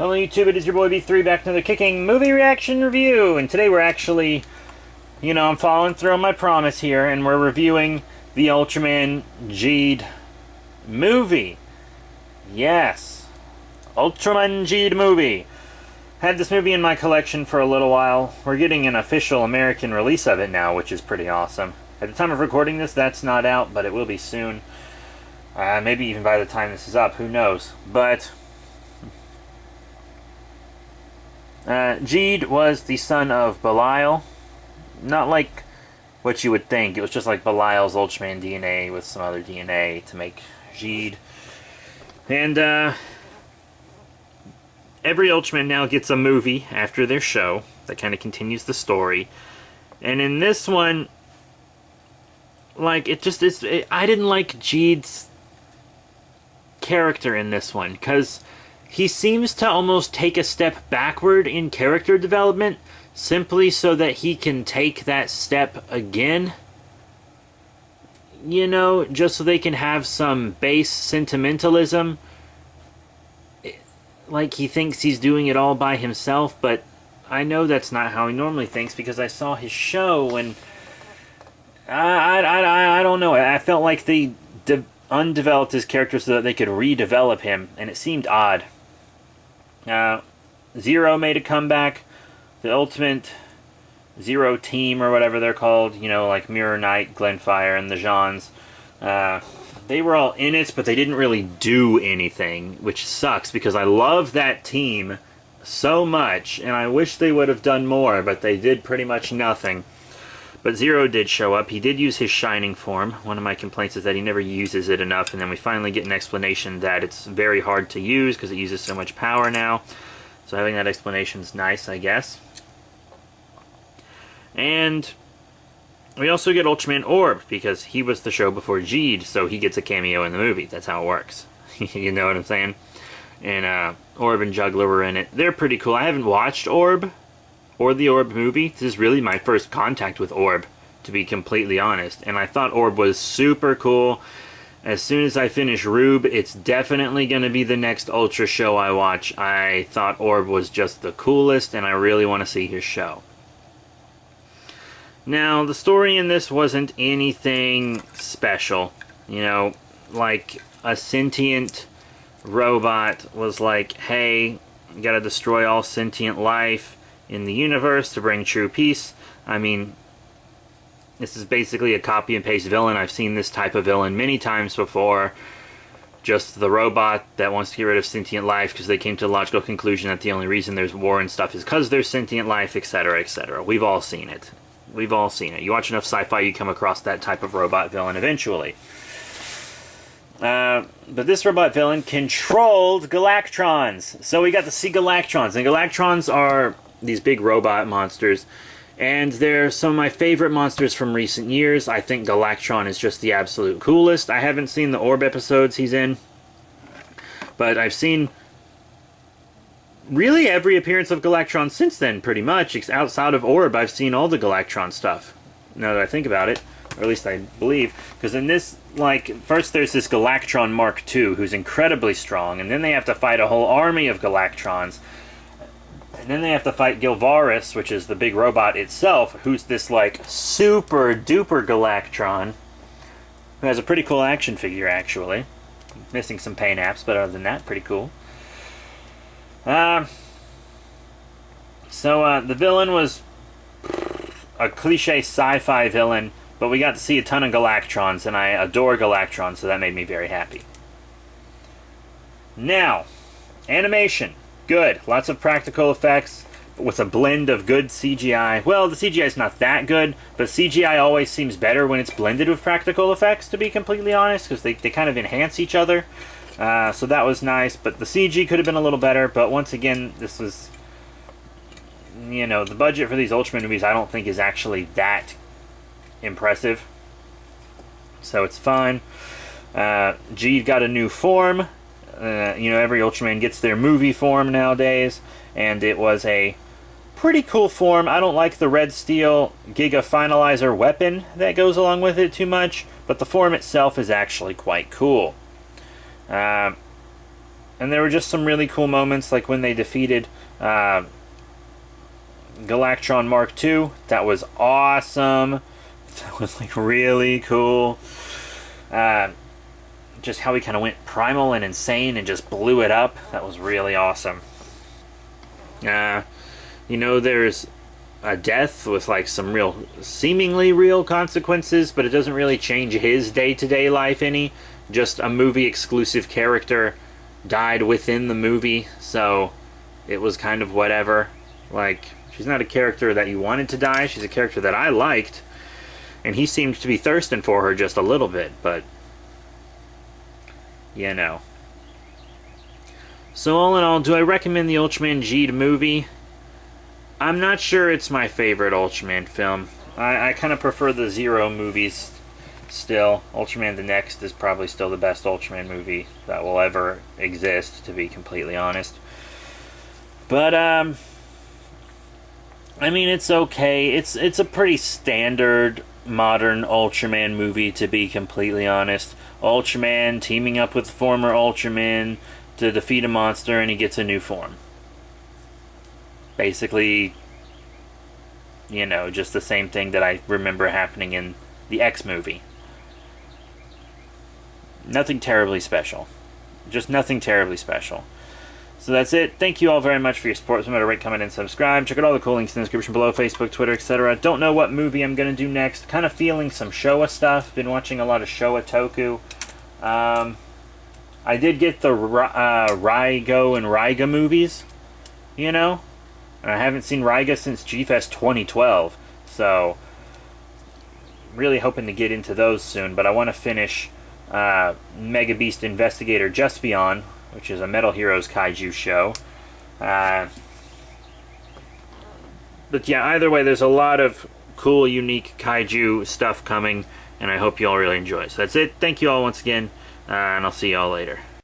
Hello YouTube, it is your boy B3 back to another kicking movie reaction review, and today we're actually, I'm following through on my promise here, and we're reviewing the Ultraman GEED movie. Yes, Ultraman GEED movie. Had this movie in my collection for a little while. We're getting an official American release of it now, which is pretty awesome. At the time of recording this, that's not out, but it will be soon. Maybe even by the time this is up, who knows. But GEED was the son of Belial. Not like what you would think. It was just like Belial's Ultraman DNA with some other DNA to make GEED. And every Ultraman now gets a movie after their show that kind of continues the story. And in this one, like, I didn't like GEED's character in this one, because he seems to almost take a step backward in character development simply so that he can take that step again. Just so they can have some base sentimentalism. Like he thinks he's doing it all by himself, but I know that's not how he normally thinks, because I saw his show and I don't know. I felt like they undeveloped his character so that they could redevelop him, and it seemed odd. Zero made a comeback. The Ultimate Zero Team, or whatever they're called, like Mirror Knight, Glenfire, and the Jeans. They were all in it, but they didn't really do anything, which sucks, because I love that team so much, and I wish they would have done more, but they did pretty much nothing. But Zero did show up. He did use his Shining form. One of my complaints is that he never uses it enough, and then we finally get an explanation that it's very hard to use because it uses so much power now. So having that explanation is nice, I guess. And we also get Ultraman Orb, because he was the show before GEED, so he gets a cameo in the movie. That's how it works. You know what I'm saying? And Orb and Juggler were in it. They're pretty cool. I haven't watched Orb or the Orb movie. This is really my first contact with Orb, to be completely honest. And I thought Orb was super cool. As soon as I finish Rube, it's definitely going to be the next Ultra show I watch. I thought Orb was just the coolest, and I really want to see his show. Now, the story in this wasn't anything special. Like a sentient robot was like, hey, you gotta destroy all sentient life in the universe to bring true peace. I mean, this is basically a copy and paste villain. I've seen this type of villain many times before. Just the robot that wants to get rid of sentient life because they came to the logical conclusion that the only reason there's war and stuff is because there's sentient life, etc., etc. We've all seen it. We've all seen it. You watch enough sci-fi, you come across that type of robot villain eventually. But this robot villain controlled Galactrons. So we got to see Galactrons. And Galactrons are these big robot monsters. And they're some of my favorite monsters from recent years. I think Galactron is just the absolute coolest. I haven't seen the Orb episodes he's in, but I've seen really every appearance of Galactron since then, pretty much. Outside of Orb, I've seen all the Galactron stuff, now that I think about it. Or at least I believe. Because in this, first there's this Galactron Mark II, who's incredibly strong, and then they have to fight a whole army of Galactrons. And then they have to fight Gilvaris, which is the big robot itself, who's this, super duper Galactron, who has a pretty cool action figure, actually. Missing some paint apps, but other than that, pretty cool. The villain was a cliche sci-fi villain, but we got to see a ton of Galactrons, and I adore Galactrons, so that made me very happy. Now, animation. Good. Lots of practical effects with a blend of good CGI. Well, the CGI is not that good, but CGI always seems better when it's blended with practical effects, to be completely honest, because they kind of enhance each other. So that was nice, but the CG could have been a little better, but once again, this was, the budget for these Ultraman movies I don't think is actually that impressive. So it's fine. GEED got a new form. Every Ultraman gets their movie form nowadays, and it was a pretty cool form. I don't like the Red Steel Giga Finalizer weapon that goes along with it too much, but the form itself is actually quite cool. And there were just some really cool moments, like when they defeated Galactron Mark II. That was awesome. That was like really cool. Just how he kind of went primal and insane and just blew it up. That was really awesome. You know, there's a death with like some real, seemingly real consequences, but it doesn't really change his day-to-day life any. Just a movie exclusive character died within the movie, so it was kind of whatever. Like, she's not a character that you wanted to die, she's a character that I liked, and he seemed to be thirsting for her just a little bit, but you know. So all in all, do I recommend the Ultraman GEED movie? I'm not sure it's my favorite Ultraman film. I kind of prefer the Zero movies still. Ultraman the Next is probably still the best Ultraman movie that will ever exist, to be completely honest. But, I mean, it's okay. It's a pretty standard modern Ultraman movie, to be completely honest. Ultraman teaming up with former Ultraman to defeat a monster, and he gets a new form. Basically, you know, just the same thing that I remember happening in the X movie. Nothing terribly special. Just nothing terribly special. So that's it. Thank you all very much for your support. Remember to rate, comment, and subscribe. Check out all the cool links in the description below. Facebook, Twitter, etc. Don't know what movie I'm going to do next. Kind of feeling some Showa stuff. Been watching a lot of Showa Toku. I did get the Raigo and Raiga movies, you know? And I haven't seen Raiga since G-Fest 2012. So, really hoping to get into those soon. But I want to finish Mega Beast Investigator Just Beyond, which is a Metal Heroes Kaiju show. But yeah, either way, there's a lot of cool, unique Kaiju stuff coming, and I hope you all really enjoy. So that's it. Thank you all once again, and I'll see you all later.